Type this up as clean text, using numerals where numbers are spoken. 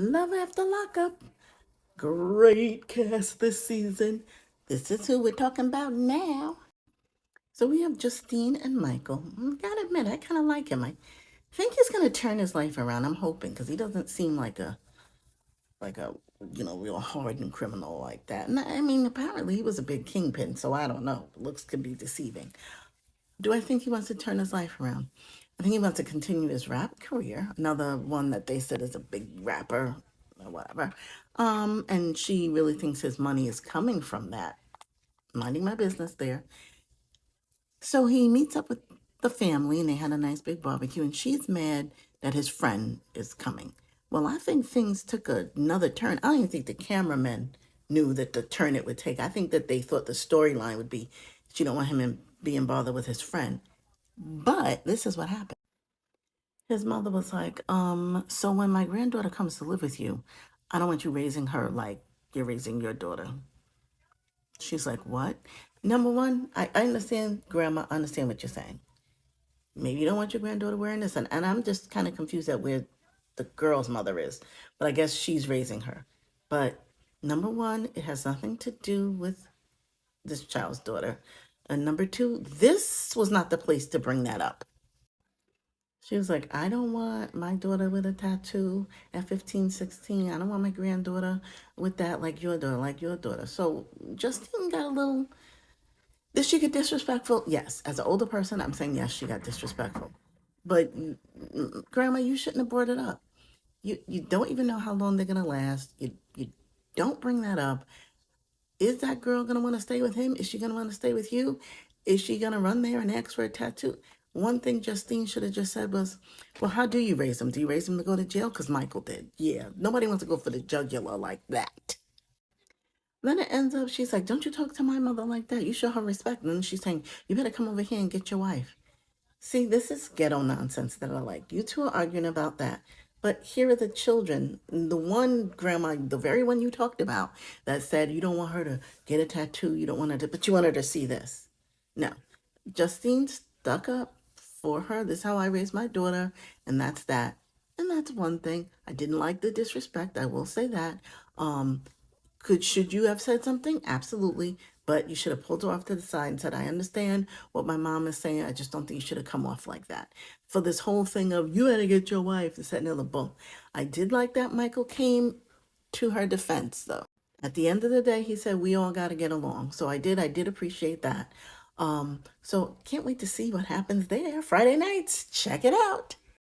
Love After Lockup. Great cast this season. This is who we're talking about now. So we have Justine and Michael. Gotta admit, I kind of like him. I think he's gonna turn his life around. I'm hoping because he doesn't seem like a real hardened criminal like that. And I mean, apparently he was a big kingpin, so I don't know. Looks could be deceiving. Do I think he wants to turn his life around? I think he wants to continue his rap career. Another one that they said is a big rapper or whatever. And she really thinks his money is coming from that. Minding my business there. So he meets up with the family and they had a nice big barbecue and she's mad that his friend is coming. Well, I think things took another turn. I don't even think the cameramen knew that the turn it would take. I think that they thought the storyline would be she don't want him being bothered with his friend. But this is what happened. His mother was like, so when my granddaughter comes to live with you, I don't want you raising her like you're raising your daughter. She's like, what? Number one, I understand, Grandma, I understand what you're saying. Maybe you don't want your granddaughter wearing this. And I'm just kind of confused at where the girl's mother is. But I guess she's raising her. But number one, it has nothing to do with this child's daughter. And number two, this was not the place to bring that up. She was like, I don't want my daughter with a tattoo at 15, 16. I don't want my granddaughter with that like your daughter, like your daughter. So Justine got a little. Did she get disrespectful? Yes. As an older person, I'm saying yes, she got disrespectful. But Grandma, you shouldn't have brought it up. You don't even know how long they're gonna last. You don't bring that up. Is that girl gonna want to stay with him? Is she gonna want to stay with you? Is she gonna run there and ask for a tattoo? One thing Justine should have just said was, well, how do you raise them? Do you raise them to go to jail? Because Michael did. Yeah, nobody wants to go for the jugular like that. Then it ends up, she's like, don't you talk to my mother like that. You show her respect. And then she's saying, you better come over here and get your wife. See, this is ghetto nonsense that I like. You two are arguing about that. But here are the children. The one grandma, the very one you talked about, that said you don't want her to get a tattoo, you don't want her to, but you want her to see this. No. Justine stuck up for her. This is how I raised my daughter, and that's that. And that's one thing. I didn't like the disrespect. I will say that. Um, should you have said something? Absolutely. But you should have pulled her off to the side and said, I understand what my mom is saying. I just don't think you should have come off like that. For this whole thing of you had to get your wife to set another boom. I did like that Michael came to her defense though. At the end of the day, he said we all gotta get along. So I did appreciate that. So can't wait to see what happens there. Friday nights. Check it out.